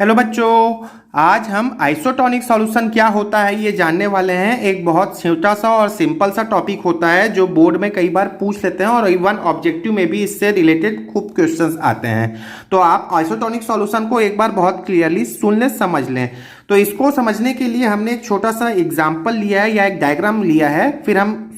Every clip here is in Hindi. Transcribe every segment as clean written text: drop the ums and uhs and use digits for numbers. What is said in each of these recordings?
हेलो बच्चों, आज हम आइसोटोनिक सॉल्यूशन क्या होता है ये जानने वाले हैं। एक बहुत छोटा सा और सिंपल सा टॉपिक होता है जो बोर्ड में कई बार पूछ लेते हैं और इवन ऑब्जेक्टिव में भी इससे रिलेटेड खूब क्वेश्चंस आते हैं। तो आप आइसोटोनिक सॉल्यूशन को एक बार बहुत क्लियरली सुन लें, समझ लें। तो इसको समझने के लिए हमने एक छोटा सा एग्जाम्पल लिया है या एक डायग्राम लिया है, फिर हम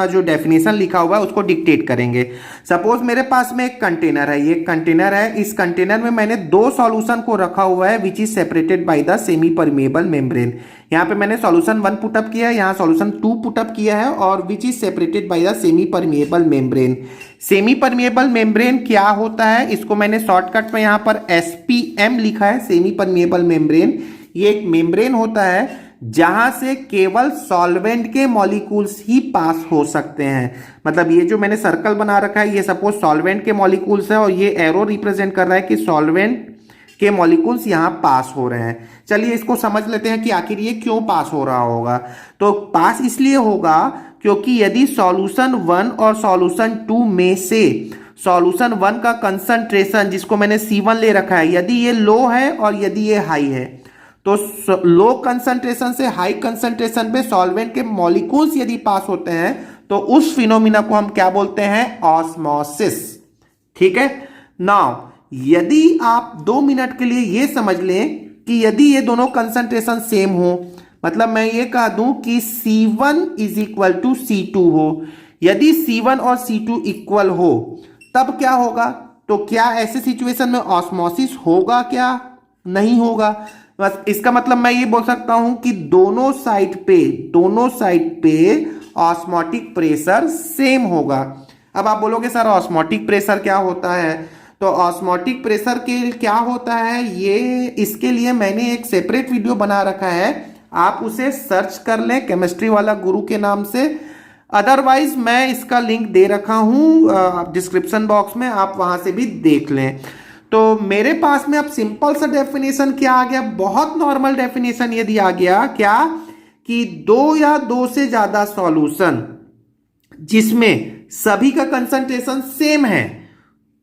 जो डेफिनेशन लिखा हुआ है उसको डिक्टेट करेंगे। सपोज मेरे पास में एक कंटेनर है, ये कंटेनर है। इस कंटेनर में मैंने दो सॉल्यूशन को रखा हुआ है which is separated by the semi permeable membrane. यहाँ पे मैंने सॉल्यूशन 1 पुटअप किया है, यहाँ सॉल्यूशन 2 पुटअप किया है और which is separated by the semi permeable membrane. Semi permeable membrane क्या होता है, इसको मैंने शॉर्टकट में यहाँ पर SPM लिखा है, सेमी परमेबल मेम्ब्रेन। ये एक मेम्ब्रेन होता है जहां से केवल सॉल्वेंट के मॉलिक्यूल्स ही पास हो सकते हैं। मतलब ये जो मैंने सर्कल बना रखा है ये सपोज सॉल्वेंट के मॉलिक्यूल्स है और ये एरो रिप्रेजेंट कर रहा है कि सॉल्वेंट के मॉलिक्यूल्स यहां पास हो रहे हैं। चलिए इसको समझ लेते हैं कि आखिर ये क्यों पास हो रहा होगा। तो पास इसलिए होगा क्योंकि यदि सॉल्यूशन 1 और सॉल्यूशन 2 में से सॉल्यूशन 1 का कंसंट्रेशन, जिसको मैंने C1 ले रखा है, यदि ये लो है और यदि ये हाई है, तो लो कंसंट्रेशन से हाई कंसंट्रेशन पे सॉल्वेंट के मॉलिक्यूल्स यदि पास होते हैं तो उस फिनोमिना को हम क्या बोलते हैं, ऑस्मोसिस। ठीक है। नाउ यदि आप 2 मिनट के लिए ये समझ लें कि यदि ये दोनों कंसंट्रेशन सेम हो, मतलब मैं ये कह दूं कि C1 is equal to C2 हो, यदि C1 और C2 इक्वल हो तब क्या होगा। तो क्या ऐसे सिचुएशन में ऑस्मोसिस होगा, क्या नहीं होगा। बस इसका मतलब मैं ये बोल सकता हूं कि दोनों साइड पे ऑस्मोटिक प्रेशर सेम होगा। अब आप बोलोगे सर ऑस्मोटिक प्रेशर क्या होता है, तो ऑस्मोटिक प्रेशर के क्या होता है ये, इसके लिए मैंने एक सेपरेट वीडियो बना रखा है, आप उसे सर्च कर लें केमिस्ट्री वाला गुरु के नाम से। अदरवाइज मैं इसका लिंक दे रखा हूं डिस्क्रिप्शन बॉक्स में, आप वहां से भी देख लें। तो मेरे पास में अब सिंपल सा डेफिनेशन क्या आ गया, बहुत नॉर्मल डेफिनेशन ये दिया गया क्या, कि दो या दो से ज्यादा सॉल्यूशन जिसमें सभी का कंसंट्रेशन सेम है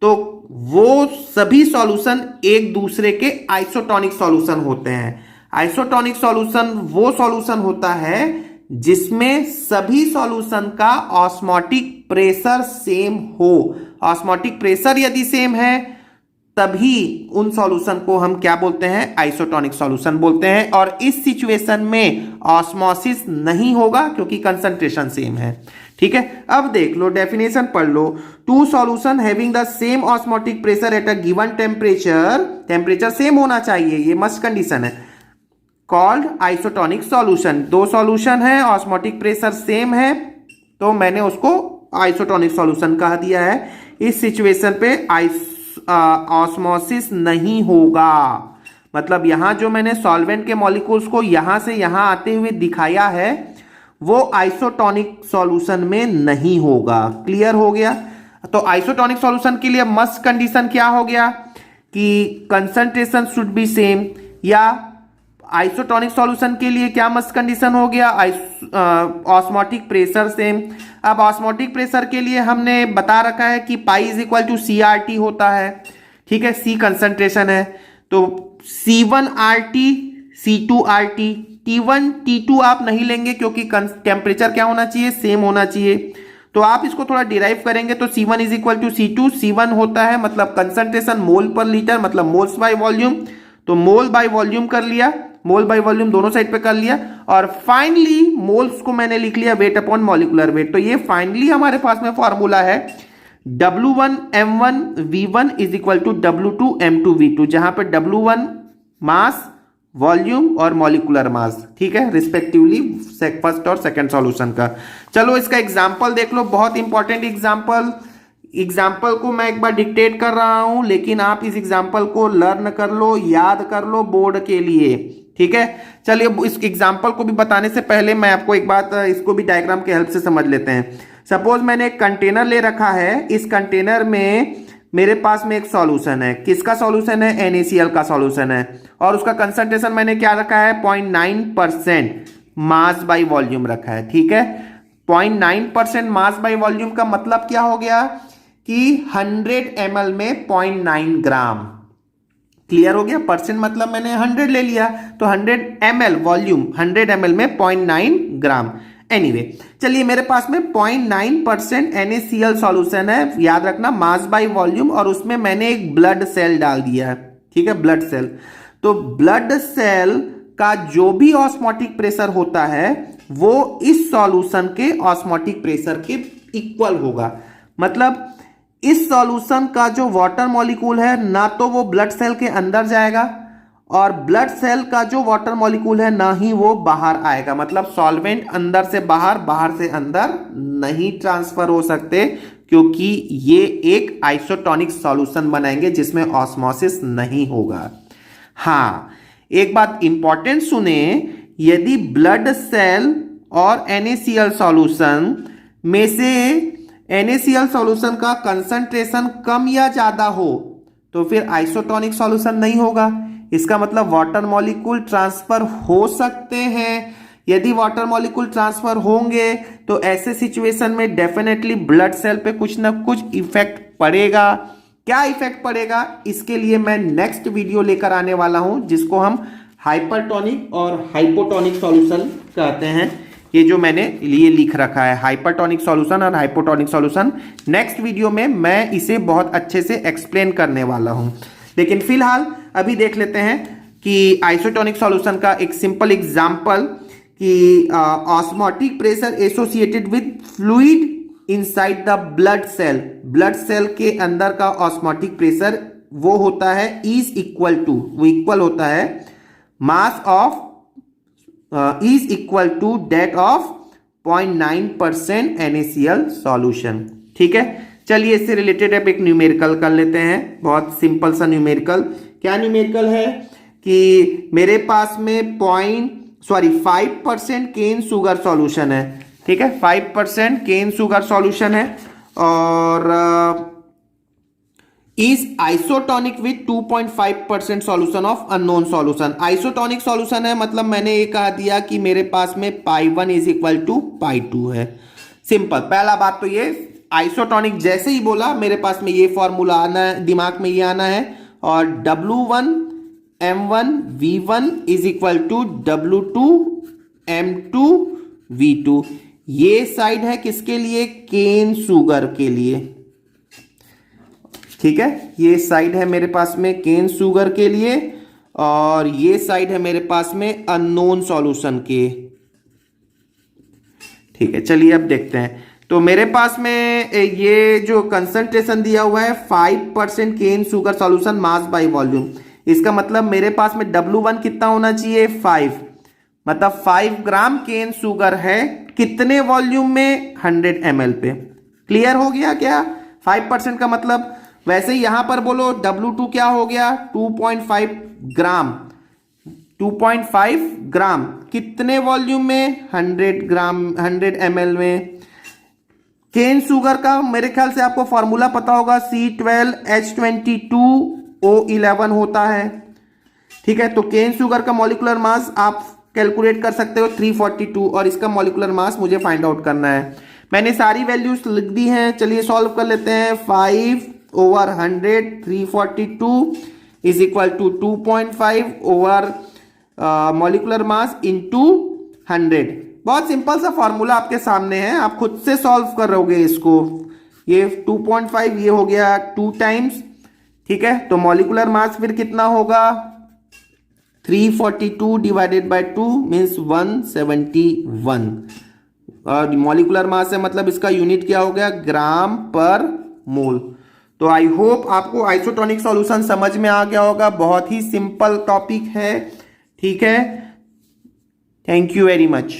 तो वो सभी सॉल्यूशन एक दूसरे के आइसोटोनिक सॉल्यूशन होते हैं। आइसोटोनिक सॉल्यूशन वो सॉल्यूशन होता है जिसमें सभी सॉल्यूशन का ऑस्मोटिक प्रेशर सेम हो। ऑस्मोटिक प्रेशर यदि सेम है तभी उन सॉल्यूशन को हम क्या बोलते हैं, आइसोटोनिक सॉल्यूशन बोलते हैं। और इस सिचुएशन में ऑस्मोसिस नहीं होगा क्योंकि कंसंट्रेशन सेम है। ठीक है। अब देख लो, डेफिनेशन पढ़ लो। Two solution having the same osmotic pressure at a given temperature same होना चाहिए, ये मस्ट कंडीशन है, कॉल्ड आइसोटोनिक सॉल्यूशन। दो सॉल्यूशन है, ऑस्मोटिक प्रेशर सेम है, तो मैंने उसको आइसोटोनिक सॉल्यूशन कह दिया है। इस सिचुएशन पे ऑस्मोसिस नहीं होगा। मतलब यहां जो मैंने सॉल्वेंट के मॉलिक्यूल्स को यहां से यहां आते हुए दिखाया है वो आइसोटोनिक सॉल्यूशन में नहीं होगा। क्लियर हो गया। तो आइसोटोनिक सॉल्यूशन के लिए मस्ट कंडीशन क्या हो गया कि कंसंट्रेशन शुड बी सेम, या आइसोटोनिक सॉल्यूशन के लिए क्या मस्ट कंडीशन हो गया, ऑस्मोटिक प्रेशर सेम। अब ऑस्मोटिक प्रेशर के लिए हमने बता रखा है कि pi is equal to CRT होता है। ठीक है, C कंसंट्रेशन है तो C1RT C2RT, T1 T2 आप नहीं लेंगे क्योंकि टेम्परेचर क्या होना चाहिए, सेम होना चाहिए। तो आप इसको थोड़ा डिराइव करेंगे तो C1 is equal to C2, C1 होता है मतलब कंसंट्रेशन मोल पर लीटर, मतलब मोल्स बाय वॉल्यूम, तो मोल बाय वॉल्यूम कर लिया, मोल बाय वॉल्यूम दोनों साइड पे कर लिया। और फाइनली मोल्स को मैंने लिख लिया वेट अपॉन मॉलिक्यूलर वेट। तो ये फाइनली हमारे पास में फॉर्मूला है W1M1V1 is equal to W2M2V2, जहां पे W1 मास, वॉल्यूम और मॉलिक्यूलर मास, ठीक है, रिस्पेक्टिवली फर्स्ट और सेकंड सॉल्यूशन का। चलो इसका एग्जांपल देख लो, बहुत इंपॉर्टेंट एग्जाम्पल को मैं एक बार डिक्टेट कर रहा हूं, लेकिन आप इस एग्जाम्पल को लर्न कर लो, याद कर लो बोर्ड के लिए। ठीक है। चलिए इस एग्जाम्पल को भी बताने से पहले मैं आपको एक बात, इसको भी डायग्राम के हेल्प से समझ लेते हैं। सपोज मैंने एक कंटेनर ले रखा है, इस कंटेनर में मेरे पास में एक सॉल्यूशन है। किसका सॉल्यूशन है, NaCl का सॉल्यूशन है, और उसका कंसंट्रेशन मैंने क्या रखा है, 0.9% मास बाई वॉल्यूम रखा है। ठीक है, 0.9% मास बाई वॉल्यूम का मतलब क्या हो गया कि 100 ml में 0.9 ग्राम। क्लियर हो गया? परसेंट मतलब मैंने 100 ले लिया, तो 100 ml वॉल्यूम, 100 ml में 0.9 ग्राम। एनीवे, चलिए मेरे पास में 0.9% NaCl सॉल्यूशन है, याद रखना मास बाय वॉल्यूम, और उसमें मैंने एक ब्लड सेल डाल दिया है। ठीक है, ब्लड सेल। तो ब्लड सेल का जो भी ऑस्मोटिक प्रेशर होता है वो इस सॉल्यूशन के ऑस्मोटिक प्रेशर के इक्वल होगा। मतलब इस सॉल्यूशन का जो वाटर मॉलिक्यूल है ना तो वो ब्लड सेल के अंदर जाएगा, और ब्लड सेल का जो वाटर मॉलिक्यूल है ना ही वो बाहर आएगा। मतलब सॉल्वेंट अंदर से बाहर, बाहर से अंदर नहीं ट्रांसफर हो सकते, क्योंकि ये एक आइसोटोनिक सॉल्यूशन बनाएंगे जिसमें ऑस्मोसिस नहीं होगा। हाँ, एक बात इंपॉर्टेंट सुने, यदि ब्लड सेल और NaCl सॉल्यूशन में से NaCl सॉल्यूशन का कंसंट्रेशन कम या ज्यादा हो तो फिर आइसोटोनिक सॉल्यूशन नहीं होगा। इसका मतलब वाटर मॉलिक्यूल ट्रांसफर हो सकते हैं। यदि वाटर मॉलिक्यूल ट्रांसफर होंगे तो ऐसे सिचुएशन में डेफिनेटली ब्लड सेल पे कुछ ना कुछ इफेक्ट पड़ेगा। क्या इफेक्ट पड़ेगा, इसके लिए मैं नेक्स्ट वीडियो लेकर आने वाला हूं, जिसको हम हाइपरटोनिक और हाइपोटोनिक सॉल्यूशन कहते हैं। ये जो मैंने लिए लिख रखा है, हाइपरटोनिक सॉल्यूशन और हाइपोटोनिक सॉल्यूशन, नेक्स्ट वीडियो में मैं इसे बहुत अच्छे से एक्सप्लेन करने वाला हूं। लेकिन फिलहाल अभी देख लेते हैं कि आइसोटोनिक सॉल्यूशन का एक सिंपल एग्जांपल, कि osmotic pressure associated with fluid inside the blood cell. Blood cell के अंदर का ऑस्मोटिक प्रेशर वो होता है इज इक्वल टू, वो इक्वल होता है mass of is equal to that of 0.9% NaCl solution. ठीक है, चलिए इससे रिलेटेड अब एक न्यूमेरिकल कर लेते हैं, बहुत सिंपल सा न्यूमेरिकल। क्या न्यूमेरिकल है कि मेरे पास में 5% केन शुगर सॉल्यूशन है। ठीक है, 5% केन शुगर सॉल्यूशन है, और is isotonic with 2.5% solution of unknown solution. Isotonic solution है, मतलब मैंने ये कहा दिया कि मेरे पास में π1 इज इक्वल टू π2 है। सिंपल, पहला बात तो ये, आइसोटोनिक जैसे ही बोला मेरे पास में ये फॉर्मूला आना है, दिमाग में ये आना है, और W1 M1 V1 is equal to W2 M2 V2। ये साइड है किसके लिए? केन शुगर के लिए। ठीक है, ये साइड है मेरे पास में केन शुगर के लिए, और ये साइड है मेरे पास में अननोन सॉल्यूशन के। ठीक है, चलिए अब देखते हैं। तो मेरे पास में ये जो कंसंट्रेशन दिया हुआ है 5% cane sugar solution mass by volume, इसका मतलब मेरे पास में W1 कितना होना चाहिए? 5, मतलब 5 ग्राम केन शुगर है कितने वॉल्यूम में? 100 ml पे। क्लियर हो गया क्या? 5% का मतलब, वैसे ही यहां पर बोलो W2 क्या हो गया? 2.5 ग्राम। 2.5 ग्राम कितने वॉल्यूम में? 100 ग्राम, 100 ml में। केन शुगर का मेरे ख्याल से आपको फॉर्मूला पता होगा, C12H22O11 होता है। ठीक है, तो केन शुगर का मॉलिक्यूलर मास आप कैलकुलेट कर सकते हो 342, और इसका मॉलिक्यूलर मास मुझे फाइंड आउट करना है। मैंने सारी वैल्यूज लिख दी हैं, चलिए सॉल्व कर लेते हैं। 5/100 342 is equal to 2.5 over molecular mass into 100। बहुत सिंपल सा फॉर्मूला आपके सामने है, आप खुद से सॉल्व कर रहोगे इसको। ये 2.5 ये हो गया 2 टाइम्स। ठीक है, तो मॉलिक्यूलर मास फिर कितना होगा? 342 डिवाइडेड बाय 2 मीन्स 171, और मॉलिक्यूलर मास है मतलब इसका यूनिट क्या हो गया? ग्राम पर मोल। तो आई होप आपको आइसोटोनिक सॉल्यूशन समझ में आ गया होगा, बहुत ही सिंपल टॉपिक है। ठीक है, थैंक यू वेरी मच।